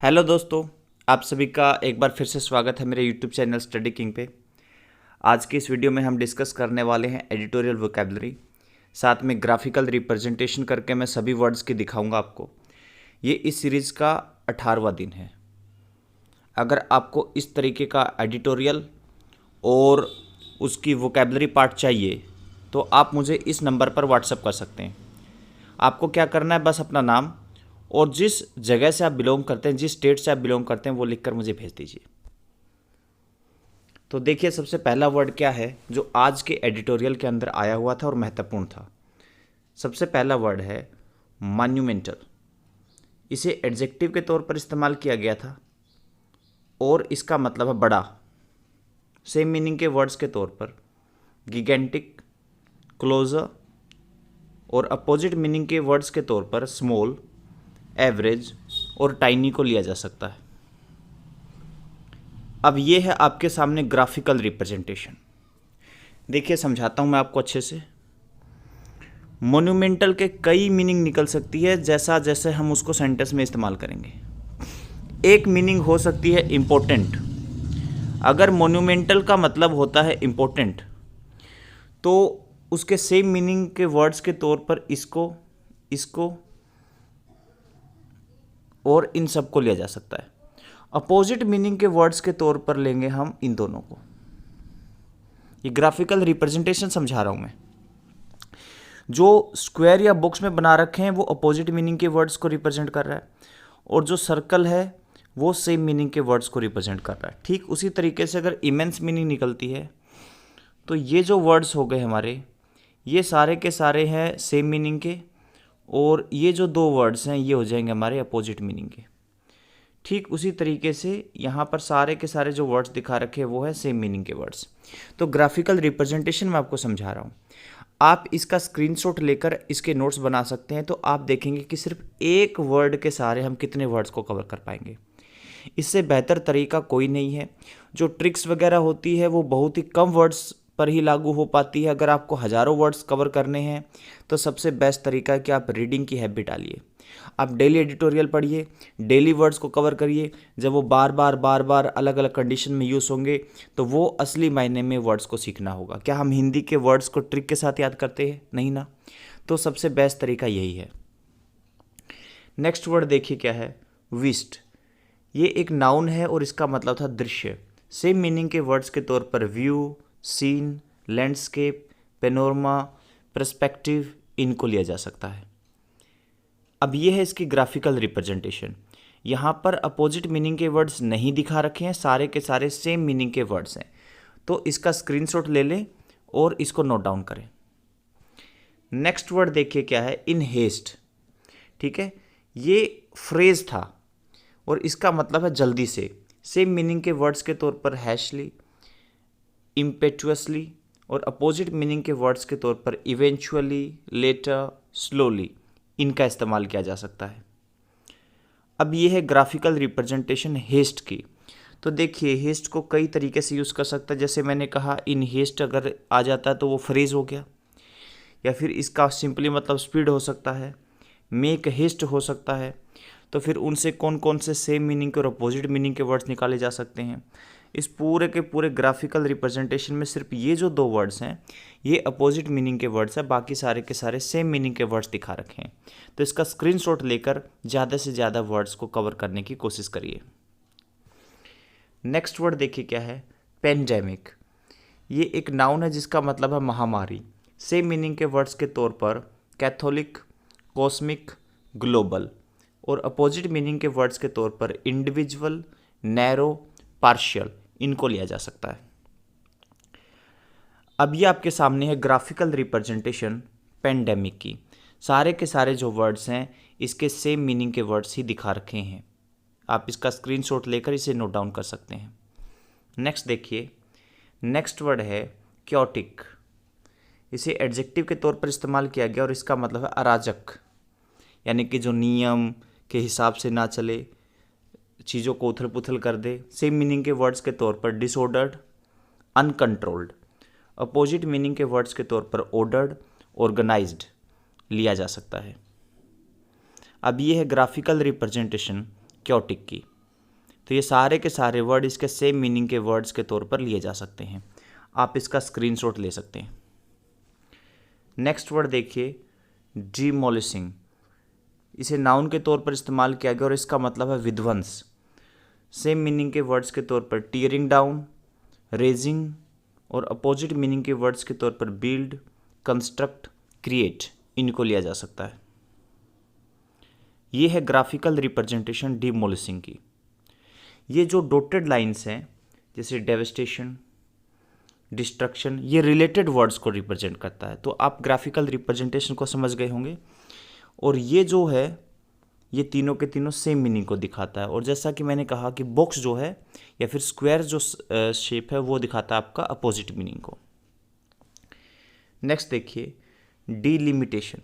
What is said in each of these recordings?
Hello दोस्तों, आप सभी का एक बार फिर से स्वागत है मेरे यूट्यूब चैनल स्टडी किंग पे। आज की इस वीडियो में हम डिस्कस करने वाले हैं एडिटोरियल वोकैबुलरी, साथ में ग्राफिकल रिप्रेजेंटेशन करके मैं सभी वर्ड्स की दिखाऊंगा आपको। ये इस सीरीज़ का 18वां दिन है। अगर आपको इस तरीके का एडिटोरियल और उसकी वोकैबुलरी पार्ट चाहिए तो आप मुझे इस नंबर पर व्हाट्सअप कर सकते हैं। आपको क्या करना है, बस अपना नाम और जिस जगह से आप बिलोंग करते हैं, जिस स्टेट से आप बिलोंग करते हैं, वो लिखकर मुझे भेज दीजिए। तो देखिए, सबसे पहला वर्ड क्या है जो आज के एडिटोरियल के अंदर आया हुआ था और महत्वपूर्ण था। सबसे पहला वर्ड है मॉन्यूमेंटल। इसे एडजेक्टिव के तौर पर इस्तेमाल किया गया था और इसका मतलब है बड़ा। सेम मीनिंग के वर्ड्स के तौर पर गिगेंटिक, क्लोजर और अपोजिट मीनिंग के वर्ड्स के तौर पर स्मॉल, एवरेज और टाइनी को लिया जा सकता है। अब ये है आपके सामने ग्राफिकल रिप्रेजेंटेशन। देखिए, समझाता हूँ मैं आपको अच्छे से। मोन्यूमेंटल के कई मीनिंग निकल सकती है जैसा जैसे हम उसको सेंटेंस में इस्तेमाल करेंगे। एक मीनिंग हो सकती है इम्पोर्टेंट। अगर मोन्यूमेंटल का मतलब होता है इम्पोर्टेंट तो उसके सेम मीनिंग के वर्ड्स के तौर पर इसको, इसको और इन सब को लिया जा सकता है। अपोजिट मीनिंग के वर्ड्स के तौर पर लेंगे हम इन दोनों को। ये ग्राफिकल रिप्रेजेंटेशन समझा रहा हूं मैं। जो स्क्वायर या बॉक्स में बना रखे हैं वो अपोजिट मीनिंग के वर्ड्स को रिप्रेजेंट कर रहा है और जो सर्कल है वो सेम मीनिंग के वर्ड्स को रिप्रेजेंट कर रहा है। ठीक उसी तरीके से अगर इमेंस मीनिंग निकलती है तो ये जो वर्ड्स हो गए हमारे, ये सारे के सारे हैं सेम मीनिंग के और ये जो दो वर्ड्स हैं ये हो जाएंगे हमारे अपोजिट मीनिंग के। ठीक उसी तरीके से यहाँ पर सारे के सारे जो वर्ड्स दिखा रखे हैं वो है सेम मीनिंग के वर्ड्स। तो ग्राफिकल रिप्रेजेंटेशन मैं आपको समझा रहा हूँ। आप इसका स्क्रीनशॉट लेकर इसके नोट्स बना सकते हैं तो आप देखेंगे कि सिर्फ एक वर्ड के सारे हम कितने वर्ड्स को कवर कर पाएंगे। इससे बेहतर तरीका कोई नहीं है। जो ट्रिक्स वगैरह होती है वो बहुत ही कम वर्ड्स पर ही लागू हो पाती है। अगर आपको हज़ारों वर्ड्स कवर करने हैं तो सबसे बेस्ट तरीका है कि आप रीडिंग की हैबिट डालिए। आप डेली एडिटोरियल पढ़िए, डेली वर्ड्स को कवर करिए। जब वो बार बार अलग अलग कंडीशन में यूज़ होंगे तो वो असली मायने में वर्ड्स को सीखना होगा। क्या हम हिंदी के वर्ड्स को ट्रिक के साथ याद करते हैं? नहीं ना। तो सबसे बेस्ट तरीका यही है। नेक्स्ट वर्ड देखिए क्या है, विस्ट। ये एक नाउन है और इसका मतलब था दृश्य। सेम मीनिंग के वर्ड्स के तौर पर view, scene, landscape, panorama, perspective, इनको लिया जा सकता है। अब ये है इसकी ग्राफिकल रिप्रेजेंटेशन। यहाँ पर अपोजिट मीनिंग के वर्ड्स नहीं दिखा रखे हैं, सारे के सारे सेम मीनिंग के वर्ड्स हैं। तो इसका स्क्रीनशॉट ले लें और इसको नोट डाउन करें। नेक्स्ट वर्ड देखिए क्या है, इन हेस्ट। ठीक है, ये फ्रेज था और इसका मतलब है जल्दी से। सेम मीनिंग के वर्ड्स के तौर पर हैशली, इम्पेचुअसली और अपोजिट मीनिंग के वर्ड्स के तौर पर इवेंचुअली, लेटर, स्लोली, इनका इस्तेमाल किया जा सकता है। अब ये है ग्राफिकल रिप्रेजेंटेशन हेस्ट की। तो देखिए, हेस्ट को कई तरीके से यूज़ कर सकता है। जैसे मैंने कहा, इन हेस्ट अगर आ जाता है तो वो फ्रेज हो गया, या फिर इसका सिंपली मतलब स्पीड हो सकता है, मेक हेस्ट हो सकता है। तो फिर उनसे कौन कौन से सेम मीनिंग के और अपोजिट मीनिंग के वर्ड्स निकाले जा सकते हैं। इस पूरे के पूरे ग्राफिकल रिप्रेजेंटेशन में सिर्फ ये जो दो वर्ड्स हैं ये अपोजिट मीनिंग के वर्ड्स हैं, बाकी सारे के सारे सेम मीनिंग के वर्ड्स दिखा रखे हैं। तो इसका स्क्रीनशॉट लेकर ज़्यादा से ज़्यादा वर्ड्स को कवर करने की कोशिश करिए। नेक्स्ट वर्ड देखिए क्या है, पेंडेमिक। ये एक नाउन है जिसका मतलब है महामारी। सेम मीनिंग के वर्ड्स के तौर पर कैथोलिक, कॉस्मिक, ग्लोबल और अपोजिट मीनिंग के वर्ड्स के तौर पर इंडिविजुअल, नैरो, पार्शियल, इनको लिया जा सकता है। अब ये आपके सामने है ग्राफिकल रिप्रेजेंटेशन पेंडेमिक की। सारे के सारे जो वर्ड्स हैं इसके सेम मीनिंग के वर्ड्स ही दिखा रखे हैं। आप इसका स्क्रीनशॉट लेकर इसे नोट डाउन कर सकते हैं। नेक्स्ट देखिए, नेक्स्ट वर्ड है क्योटिक। इसे एडजेक्टिव के तौर पर इस्तेमाल किया गया और इसका मतलब है अराजक, यानी कि जो नियम के हिसाब से ना चले, चीज़ों को उथल पुथल कर दे। सेम मीनिंग के वर्ड्स के तौर पर डिसऑर्डर्ड, अनकंट्रोल्ड। अपोजिट मीनिंग के वर्ड्स के तौर पर ऑर्डर्ड, ऑर्गेनाइज्ड लिया जा सकता है। अब ये है ग्राफिकल रिप्रेजेंटेशन क्योटिक की। तो ये सारे के सारे वर्ड इसके सेम मीनिंग के वर्ड्स के तौर पर लिए जा सकते हैं। आप इसका स्क्रीनशॉट ले सकते हैं। नेक्स्ट वर्ड देखिए, डिमोलिशिंग। इसे नाउन के तौर पर इस्तेमाल किया गया और इसका मतलब है विध्वंस। सेम मीनिंग के वर्ड्स के तौर पर टीयरिंग डाउन, रेजिंग, और अपोजिट मीनिंग के वर्ड्स के तौर पर बिल्ड, कंस्ट्रक्ट, क्रिएट, इनको लिया जा सकता है। ये है ग्राफिकल रिप्रेजेंटेशन डिमोलिशिंग की। ये जो डॉटेड लाइंस हैं जैसे डेवस्टेशन, डिस्ट्रक्शन, ये रिलेटेड वर्ड्स को रिप्रेजेंट करता है। तो आप ग्राफिकल रिप्रेजेंटेशन को समझ गए होंगे। और ये जो है ये तीनों के तीनों सेम मीनिंग को दिखाता है। और जैसा कि मैंने कहा कि बॉक्स जो है या फिर स्क्वायर जो शेप है वो दिखाता है आपका अपोजिट मीनिंग को। नेक्स्ट देखिए, डिलिमिटेशन।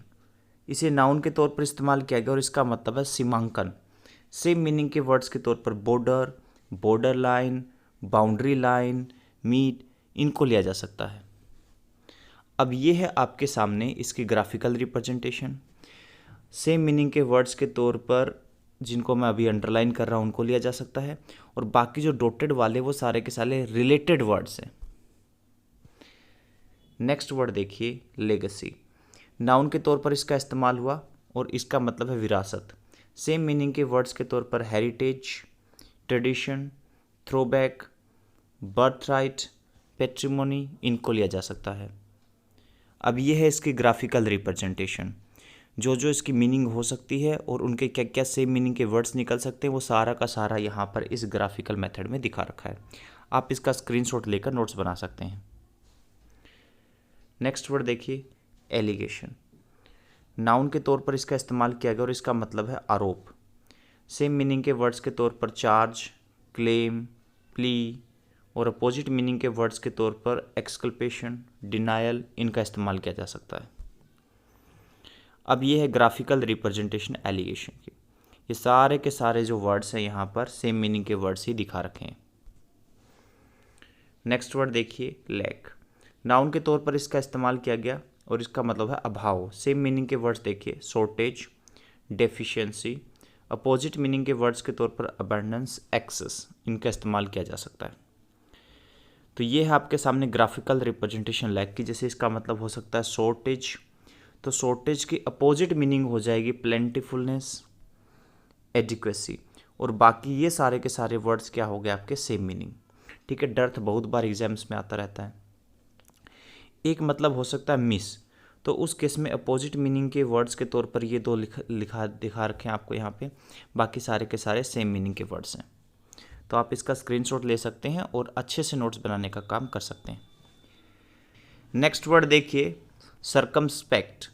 इसे नाउन के तौर पर इस्तेमाल किया गया और इसका मतलब है सीमांकन। सेम मीनिंग के वर्ड्स के तौर पर border, border line, boundary line, meet, इनको लिया जा सकता है। अब ये है आपके सामने इसकी ग्राफिकल रिप्रेजेंटेशन। सेम मीनिंग के वर्ड्स के तौर पर जिनको मैं अभी अंडरलाइन कर रहा हूँ उनको लिया जा सकता है, और बाकी जो डॉटेड वाले वो सारे के सारे रिलेटेड वर्ड्स हैं। नेक्स्ट वर्ड देखिए, लेगेसी। नाउन के तौर पर इसका इस्तेमाल हुआ और इसका मतलब है विरासत। सेम मीनिंग के वर्ड्स के तौर पर हेरिटेज, ट्रेडिशन, थ्रोबैक, बर्थराइट, पैट्रिमोनी, इनको लिया जा सकता है। अब ये है इसकी ग्राफिकल रिप्रेजेंटेशन। जो इसकी मीनिंग हो सकती है और उनके क्या क्या सेम मीनिंग के वर्ड्स निकल सकते हैं वो सारा का सारा यहाँ पर इस ग्राफिकल मेथड में दिखा रखा है। आप इसका स्क्रीनशॉट लेकर नोट्स बना सकते हैं। नेक्स्ट वर्ड देखिए, एलिगेशन। नाउन के तौर पर इसका इस्तेमाल किया गया और इसका मतलब है आरोप। सेम मीनिंग के वर्ड्स के तौर पर चार्ज, क्लेम, प्ली, और अपोजिट मीनिंग के वर्ड्स के तौर पर एक्सकल्पेशन, डिनायल, इनका इस्तेमाल किया जा सकता है। अब ये है ग्राफिकल रिप्रेजेंटेशन एलिगेशन की। ये सारे के सारे जो वर्ड्स हैं यहाँ पर सेम मीनिंग के वर्ड्स ही दिखा रखे हैं। नेक्स्ट वर्ड देखिए, लैक। नाउन के तौर पर इसका इस्तेमाल किया गया और इसका मतलब है अभाव। सेम मीनिंग के वर्ड्स देखिए, शॉर्टेज, डेफिशिएंसी, अपोजिट मीनिंग के वर्ड्स के तौर पर अबंडेंस, एक्सेस, इनका इस्तेमाल किया जा सकता है। तो ये है आपके सामने ग्राफिकल रिप्रेजेंटेशन लैक की। जैसे इसका मतलब हो सकता है शॉर्टेज, तो शॉर्टेज की अपोजिट मीनिंग हो जाएगी प्लेंटीफुलनेस, एडिक्वेसी, और बाकी ये सारे के सारे वर्ड्स क्या हो गए आपके सेम मीनिंग। ठीक है, डर्थ बहुत बार एग्जाम्स में आता रहता है। एक मतलब हो सकता है मिस, तो उस केस में अपोजिट मीनिंग के वर्ड्स के तौर पर ये दो दिखा रखे हैं आपको यहाँ पे। बाकी सारे के सारे सेम मीनिंग के वर्ड्स हैं। तो आप इसका स्क्रीनशॉट ले सकते हैं और अच्छे से नोट्स बनाने का काम कर सकते हैं। नेक्स्ट वर्ड देखिए, सर्कमस्पेक्ट।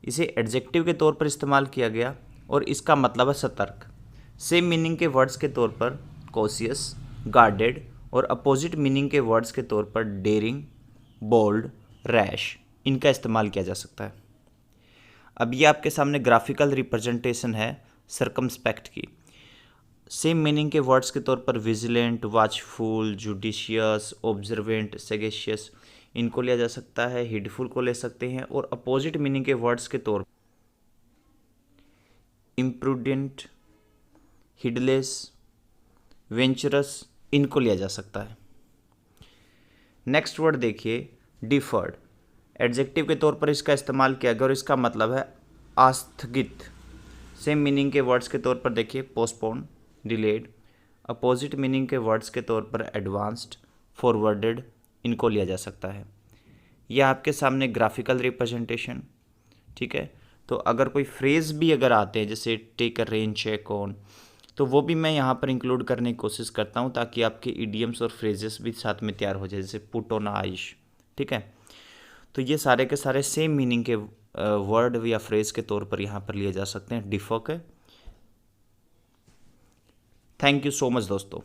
इसे एडजेक्टिव के तौर पर इस्तेमाल किया गया और इसका मतलब है सतर्क। सेम मीनिंग के वर्ड्स के तौर पर कॉशियस, गार्डेड, और अपोजिट मीनिंग के वर्ड्स के तौर पर डेयरिंग, बोल्ड, रैश, इनका इस्तेमाल किया जा सकता है। अब ये आपके सामने ग्राफिकल रिप्रेजेंटेशन है सर्कमस्पेक्ट की। सेम मीनिंग के वर्ड्स के तौर पर विजिलेंट, वॉचफुल, जुडिशियस, ऑब्जर्वेंट, सेगेशियस, इनको लिया जा सकता है। हिडफुल को ले सकते हैं, और अपोजिट मीनिंग के वर्ड्स के तौर इम्प्रूडेंट, हिडलेस, वेंचरस, इनको लिया जा सकता है। नेक्स्ट वर्ड देखिए, डिफर्ड। एडजेक्टिव के तौर पर इसका इस्तेमाल किया गया और इसका मतलब है आस्थगित। सेम मीनिंग के वर्ड्स के तौर पर देखिए पोस्टपोन, डिलेड, अपोजिट मीनिंग के वर्ड्स के तौर पर एडवांस्ड, फॉरवर्डेड, इनको लिया जा सकता है। यह आपके सामने ग्राफिकल रिप्रेजेंटेशन। ठीक है, तो अगर कोई फ्रेज़ भी अगर आते हैं जैसे take a rain check on, तो वो भी मैं यहाँ पर इंक्लूड करने की कोशिश करता हूँ ताकि आपके इडियम्स और फ्रेजेस भी साथ में तैयार हो जाए, जैसे पुट ऑन आइश। ठीक है, तो ये सारे के सारे सेम मीनिंग के वर्ड या फ्रेज के तौर पर यहाँ पर लिए जा सकते हैं डिफर के। थैंक यू सो मच दोस्तों।